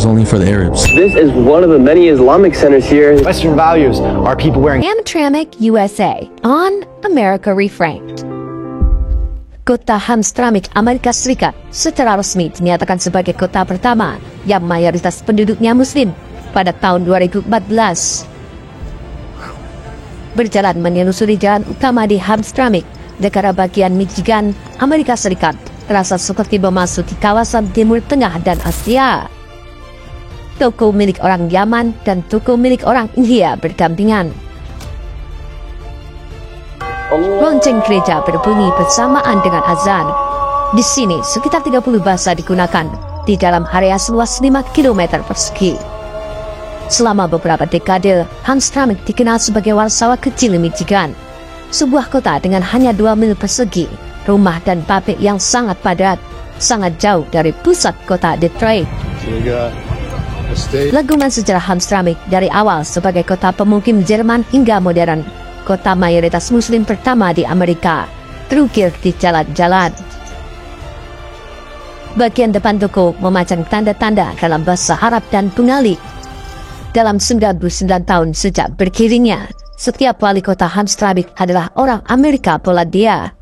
only for the Arabs. This is one of the many Islamic centers here. Western values are people wearing Hamtramck, USA on America Reframed. Kota Hamtramck, Amerika Serikat secara resmi dinyatakan sebagai kota pertama yang mayoritas penduduknya Muslim pada tahun 2014. Berjalan menelusuri jalan utama di Hamtramck, negara bagian Michigan, Amerika Serikat, terasa seperti memasuki kawasan Timur Tengah dan Asia. Toko milik orang Yaman dan toko milik orang India berdampingan. Lonceng gereja berbunyi bersamaan dengan azan. Di sini sekitar 30 bahasa digunakan di dalam area seluas 5 km persegi. Selama beberapa dekade, Hamtramck dikenal sebagai Warsawa kecil Michigan. Sebuah kota dengan hanya 2 mil persegi, rumah dan pabrik yang sangat padat, sangat jauh dari pusat kota Detroit. Legungan sejarah Hamtramck dari awal sebagai kota pemukim Jerman hingga modern, kota mayoritas Muslim pertama di Amerika, terukir di jalan-jalan. Bagian depan toko memajang tanda-tanda dalam bahasa Arab dan Bengali. Dalam 99 tahun sejak berdirinya, setiap wali kota Hamtramck adalah orang Amerika Polandia.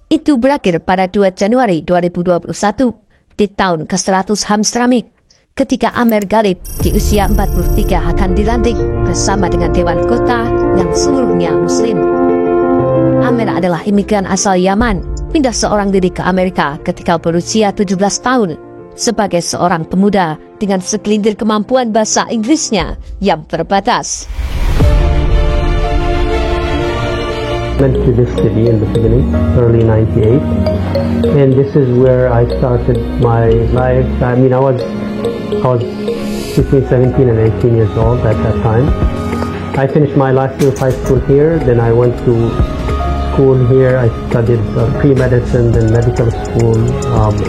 Itu berakhir pada 2 Januari 2021 di tahun ke-100 Hamtramck, ketika Amer Galib di usia 43 akan dilantik bersama dengan Dewan Kota yang seluruhnya Muslim. Amer adalah imigran asal Yaman, pindah seorang diri ke Amerika ketika berusia 17 tahun, sebagai seorang pemuda dengan segelintir kemampuan bahasa Inggrisnya yang terbatas. Went to this city in the beginning, early 98, and this is where I started my life. I mean, I was between 17 and 18 years old at that time. I finished my last year of high school here, then I went to school here. I studied pre-medicine and medical school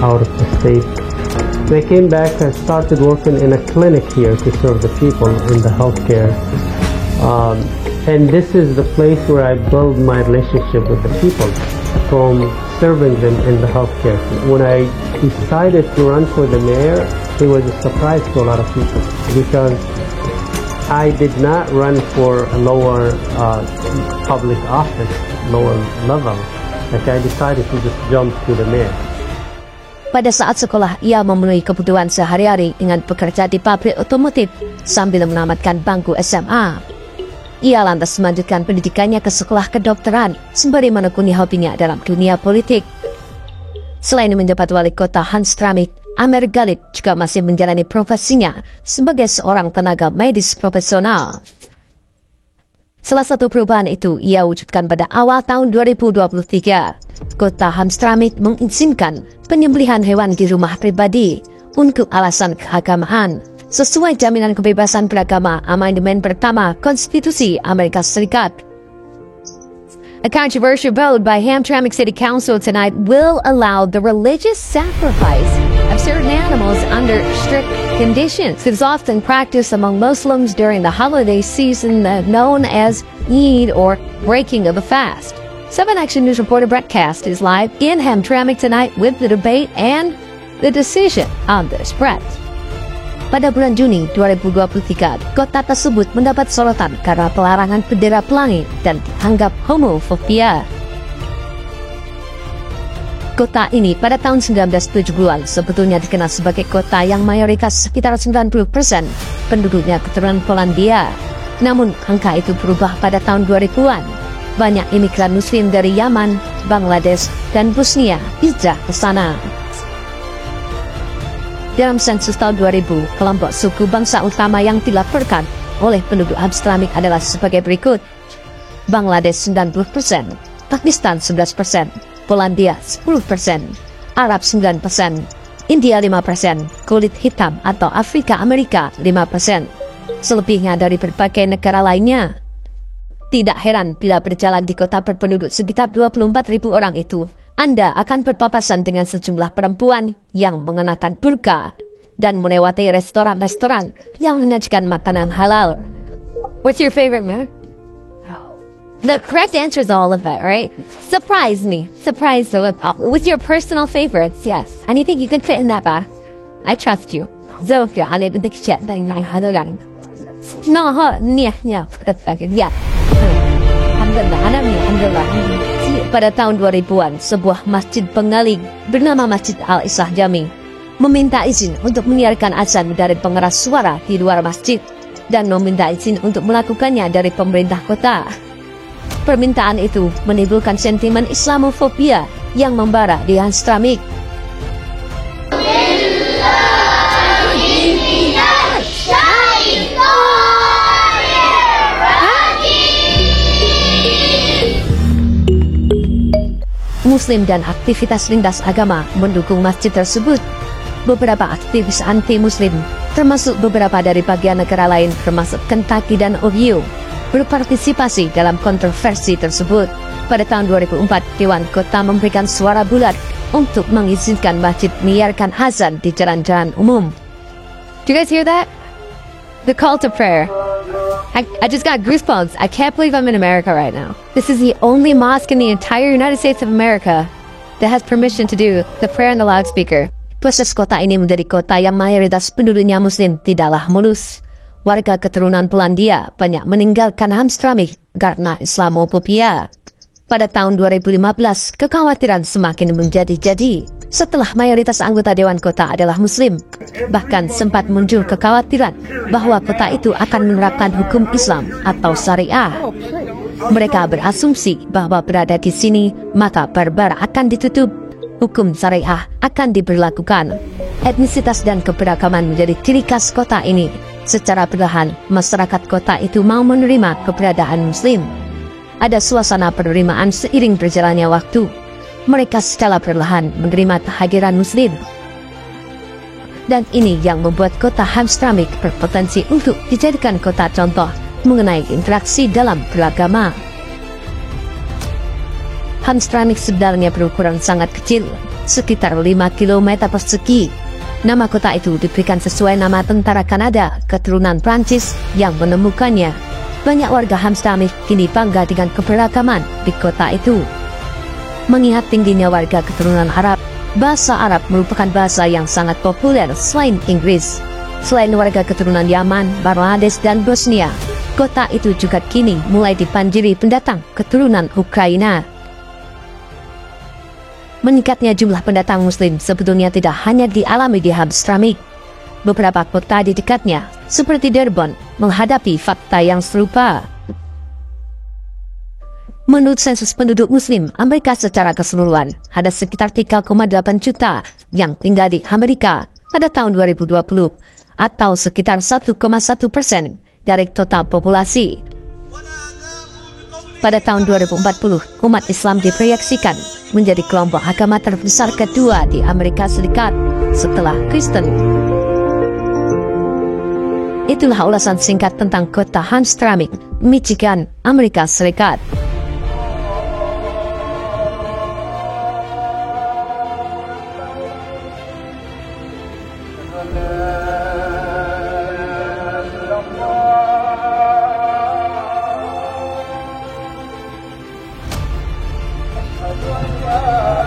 out of the state. When I came back, I started working in a clinic here to serve the people in the healthcare. And this is the place where I build my relationship with the people, from serving them in the healthcare. When I decided to run for the mayor, it was a surprise to a lot of people, because I did not run for a lower public office, lower level. Like, I decided to just jump to the mayor. Pada saat sekolah, ia memenuhi kebutuhan sehari-hari dengan bekerja di pabrik otomotif sambil menamatkan bangku SMA. Ia lantas melanjutkan pendidikannya ke sekolah kedokteran sembari menekuni hobinya dalam dunia politik. Selain menjabat wali kota Hamtramck, Amer Galib juga masih menjalani profesinya sebagai seorang tenaga medis profesional. Salah satu perubahan itu ia wujudkan pada awal tahun 2023. Kota Hamtramck mengizinkan penyembelihan hewan di rumah pribadi untuk alasan keagamaan, sesuai jaminan kebebasan beragama amandemen pertama Konstitusi Amerika Serikat. A controversial vote by Hamtramck City Council tonight will allow the religious sacrifice of certain animals under strict conditions. It is often practiced among Muslims during the holiday season known as Eid, or breaking of the fast. 7 Action News reporter Brett Cast is live in Hamtramck tonight with the debate and the decision on this. Brett. Pada bulan Juni 2023, kota tersebut mendapat sorotan karena pelarangan bendera pelangi dan dianggap homofobia. Kota ini pada tahun 1970-an sebetulnya dikenal sebagai kota yang mayoritas sekitar 90% penduduknya keturunan Polandia. Namun, angka itu berubah pada tahun 2000-an. Banyak imigran Muslim dari Yaman, Bangladesh, dan Bosnia hijrah ke sana. Dalam sensus tahun 2000, kelompok suku bangsa utama yang dilaporkan oleh penduduk Hamtramck adalah sebagai berikut. Bangladesh 90%, Pakistan 11%, Polandia 10%, Arab 9%, India 5%, kulit hitam atau Afrika Amerika 5%, selebihnya dari berbagai negara lainnya. Tidak heran bila berjalan di kota berpenduduk sekitar 24.000 orang itu, Anda akan berpapasan dengan sejumlah perempuan yang mengenakan burqa dan melewati restoran-restoran yang menyajikan makanan halal. What's your favorite, man? The correct answer is all of it, right? Surprise me. Surprise me with your personal favorites, yes. Anything you can fit in that bag. I trust you. زوجي على بدك شيء دايما هذا يعني نها niatnya ya. Alhamdulillah, alhamdulillah. Pada tahun 2000-an, sebuah masjid pengaling bernama Masjid Al-Islah Jami meminta izin untuk menyiarkan azan dari pengeras suara di luar masjid dan meminta izin untuk melakukannya dari pemerintah kota. Permintaan itu menimbulkan sentimen Islamofobia yang membara di Hamstramck. Muslim dan aktivitas lintas agama mendukung masjid tersebut. Beberapa aktivis anti-Muslim, termasuk beberapa dari bagian negara lain termasuk Kentucky dan Ohio, berpartisipasi dalam kontroversi tersebut. Pada tahun 2004, Dewan Kota memberikan suara bulat untuk mengizinkan masjid menyiarkan azan di jalan-jalan umum. Do you guys hear that? The call to prayer. I just got goosebumps. I can't believe I'm in America right now. This is the only mosque in the entire United States of America that has permission to do the prayer on the loudspeaker. Proses kota ini menjadi kota yang mayoritas penduduknya Muslim tidaklah mulus. Warga keturunan Polandia banyak meninggalkan Hamstramck karena Islamofobia. Pada tahun 2015, kekhawatiran semakin menjadi-jadi setelah mayoritas anggota Dewan Kota adalah Muslim. Bahkan sempat muncul kekhawatiran bahwa kota itu akan menerapkan hukum Islam atau syariah. Mereka berasumsi bahwa berada di sini maka barbar akan ditutup, hukum syariah akan diberlakukan. Etnisitas dan keberagaman menjadi ciri khas kota ini. Secara perlahan, masyarakat kota itu mau menerima keberadaan Muslim. Ada suasana penerimaan seiring berjalannya waktu. Mereka secara perlahan menerima kehadiran Muslim. Dan ini yang membuat kota Hamstramck berpotensi untuk dijadikan kota contoh mengenai interaksi dalam beragama. Hamstramck sebenarnya berukuran sangat kecil, sekitar 5 km persegi. Nama kota itu diberikan sesuai nama tentara Kanada keturunan Prancis yang menemukannya. Banyak warga Hamstramck kini bangga dengan keberagaman di kota itu. Mengingat tingginya warga keturunan Arab, bahasa Arab merupakan bahasa yang sangat populer selain Inggris. Selain warga keturunan Yaman, Bangladesh, dan Bosnia, kota itu juga kini mulai dibanjiri pendatang keturunan Ukraina. Meningkatnya jumlah pendatang Muslim sebetulnya tidak hanya dialami di Hamstramck. Beberapa kota di dekatnya, seperti Dearborn, menghadapi fakta yang serupa. Menurut sensus penduduk Muslim Amerika secara keseluruhan, ada sekitar 3,8 juta yang tinggal di Amerika pada tahun 2020, atau sekitar 1,1% dari total populasi. Pada tahun 2040, umat Islam diproyeksikan menjadi kelompok agama terbesar kedua di Amerika Serikat setelah Kristen. Itulah ulasan singkat tentang kota Hamstramck, Michigan, Amerika Serikat. Allah